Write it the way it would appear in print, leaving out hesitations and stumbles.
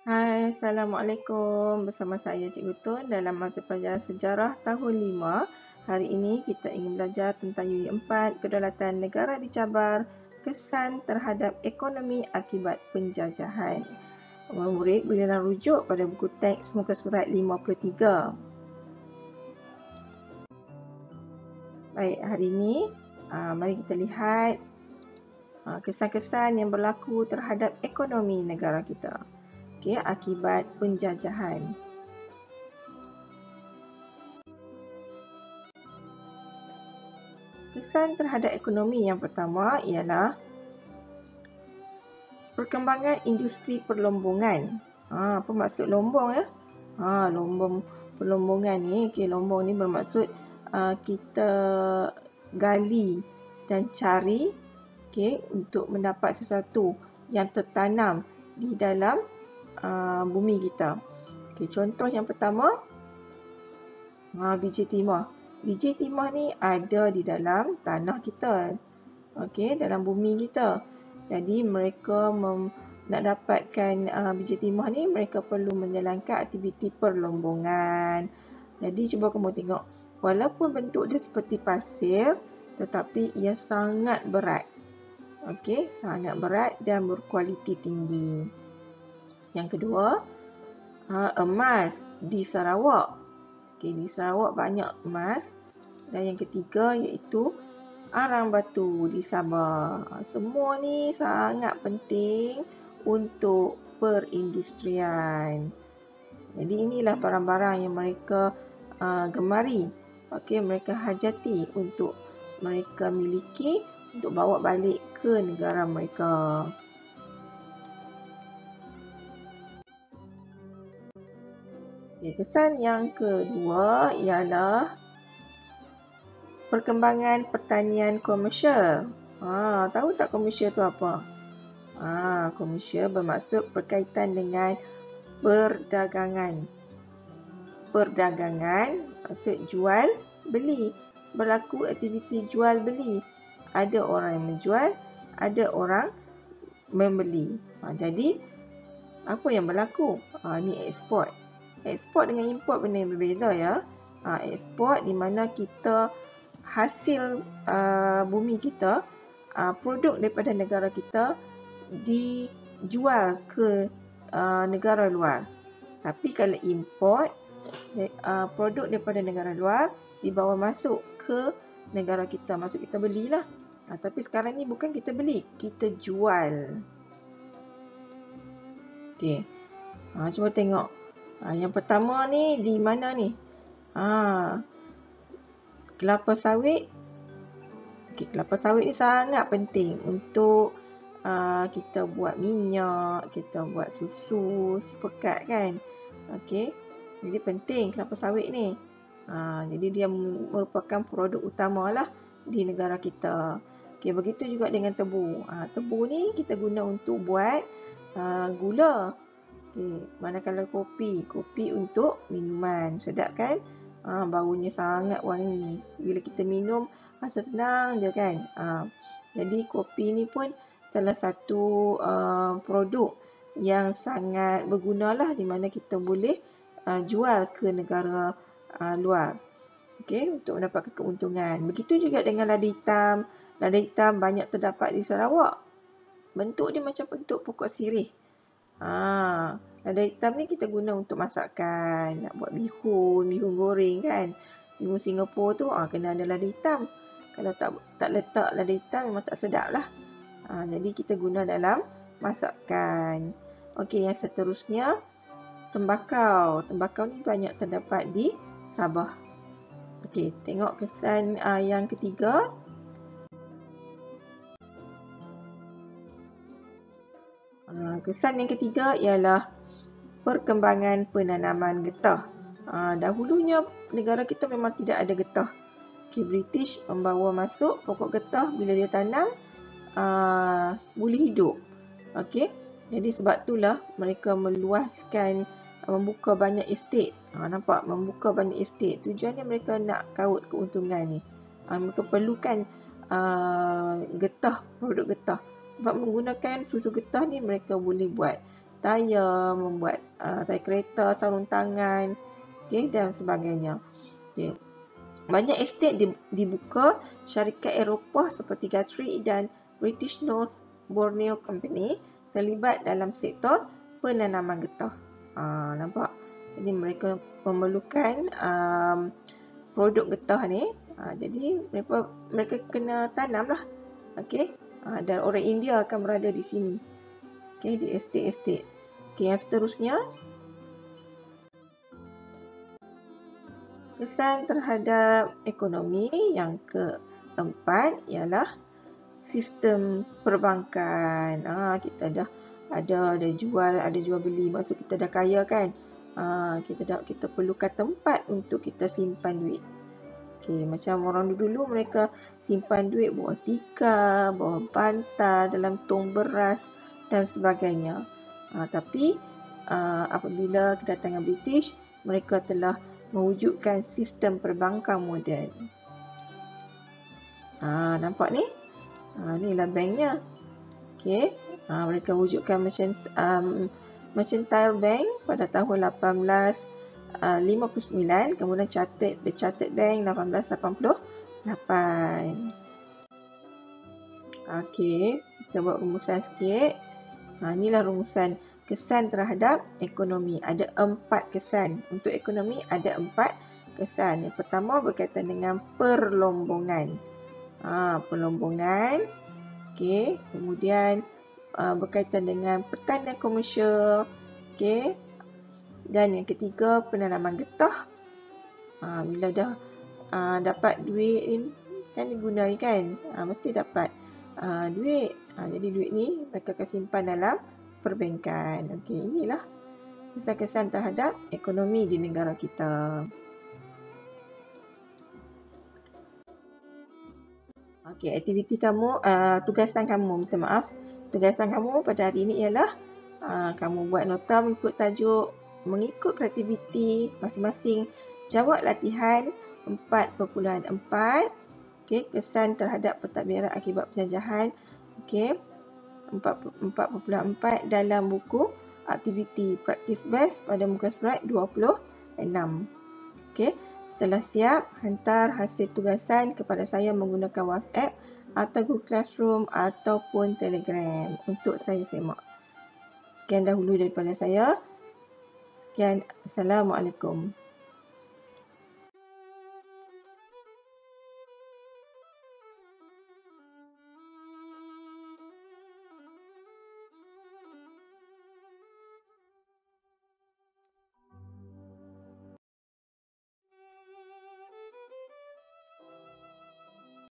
Hai, Assalamualaikum. Bersama saya Cikgu Tun dalam mata pelajaran Sejarah tahun 5. Hari ini kita ingin belajar tentang Unit 4, Kedaulatan Negara dicabar, kesan terhadap ekonomi akibat penjajahan. Murid bolehlah rujuk pada buku teks muka surat 53. Baik, hari ini mari kita lihat kesan-kesan yang berlaku terhadap ekonomi negara kita. Akibat penjajahan. Kesan terhadap ekonomi yang pertama ialah perkembangan industri perlombongan. Apa maksud lombong ya? Lombong perlombongan ni, lombong ni bermaksud kita gali dan cari untuk mendapat sesuatu yang tertanam di dalam bumi kita. Contoh yang pertama, biji timah. Biji timah ni ada di dalam tanah kita, dalam bumi kita. Jadi mereka nak dapatkan biji timah ni, mereka perlu menjalankan aktiviti perlombongan. Jadi cuba kamu tengok, walaupun bentuk dia seperti pasir, tetapi ia sangat berat. Sangat berat dan berkualiti tinggi. Yang kedua, emas di Sarawak. Di Sarawak banyak emas. Dan yang ketiga iaitu arang batu di Sabah. Semua ni sangat penting untuk perindustrian. Jadi inilah barang-barang yang mereka gemari. Mereka hajati untuk mereka miliki untuk bawa balik ke negara mereka. Kesan yang kedua ialah perkembangan pertanian komersial. Tahu tak komersial tu apa? Komersial bermaksud berkaitan dengan perdagangan. Perdagangan maksud jual beli. Berlaku aktiviti jual beli. Ada orang yang menjual, ada orang membeli. Jadi apa yang berlaku? Ni ekspor. Ekspor dengan import benda yang berbeza ya. Ekspor di mana kita hasil bumi kita, produk daripada negara kita dijual ke negara luar. Tapi kalau import, produk daripada negara luar dibawa masuk ke negara kita. Maksud kita belilah. Tapi sekarang ni bukan kita beli, kita jual. Cuba tengok. Yang pertama ni di mana ni? Kelapa sawit. Kelapa sawit ni sangat penting untuk kita buat minyak, kita buat susu, pekat kan. Jadi penting kelapa sawit ni. Jadi dia merupakan produk utama lah di negara kita. Begitu juga dengan tebu. Tebu ni kita guna untuk buat gula. Manakala kopi untuk minuman. Sedap kan? Baunya sangat wangi. Bila kita minum, rasa tenang je kan. Jadi kopi ni pun salah satu produk yang sangat berguna lah, di mana kita boleh jual ke negara luar. Untuk mendapatkan keuntungan. Begitu juga dengan lada hitam. Lada hitam banyak terdapat di Sarawak. Bentuk dia macam bentuk pokok sirih. Lada hitam ni kita guna untuk masakan, nak buat bihun goreng kan. Bihun Singapura tu kena ada lada hitam. Kalau tak letak lada hitam memang tak sedap lah. Jadi kita guna dalam masakan. Yang seterusnya, tembakau. Tembakau ni banyak terdapat di Sabah. Tengok kesan yang ketiga. Kesan yang ketiga ialah perkembangan penanaman getah. Dahulunya negara kita memang tidak ada getah. British membawa masuk pokok getah, bila dia tanam boleh hidup. Jadi sebab itulah mereka meluaskan, membuka banyak estate. Nampak? Membuka banyak estate. Tujuannya mereka nak kaut keuntungan ni. Mereka perlukan getah, produk getah. Sebab menggunakan susu getah ni mereka boleh buat tayar, membuat tayar kereta, sarung tangan, dan sebagainya. Banyak estet dibuka syarikat Eropah seperti Guthrie dan British North Borneo Company terlibat dalam sektor penanaman getah. Nampak? Jadi mereka memerlukan produk getah ni. Jadi mereka kena tanam lah. Dan orang India akan berada di sini. Di estet-estet. Yang seterusnya, kesan terhadap ekonomi yang keempat ialah sistem perbankan. Kita dah ada jual beli, maksud kita dah kaya kan. Kita perlukan tempat untuk kita simpan duit. Macam orang dulu mereka simpan duit bawah tikar, bawah bantal, dalam tong beras dan sebagainya. Tapi apabila kedatangan British, mereka telah mewujudkan sistem perbankan moden. Nampak ni? Inilah banknya. Mereka wujudkan Mercantile Bank pada tahun 1859, kemudian The Chartered Bank 1888. Kita buat rumusan sikit. Inilah rumusan kesan terhadap ekonomi. Ada 4 kesan. Untuk ekonomi ada 4 kesan. Yang pertama berkaitan dengan perlombongan. Perlombongan. Kemudian berkaitan dengan pertanian komersial. Dan yang ketiga, penanaman getah. Bila dah dapat duit ni, kan diguna ni kan, mesti dapat duit. Jadi duit ni mereka akan simpan dalam perbankan. Inilah kesan-kesan terhadap ekonomi di negara kita. Aktiviti kamu, tugasan kamu, minta maaf. Tugasan kamu pada hari ini ialah kamu buat nota mengikut tajuk, mengikut kreativiti masing-masing. Jawab latihan 4.4. Kesan terhadap pentadbiran akibat penjajahan. 4.4 dalam buku aktiviti Practice Best pada muka surat 26. Setelah siap, hantar hasil tugasan kepada saya menggunakan WhatsApp atau Google Classroom ataupun Telegram untuk saya semak. Sekian dahulu daripada saya. Sekian. Assalamualaikum.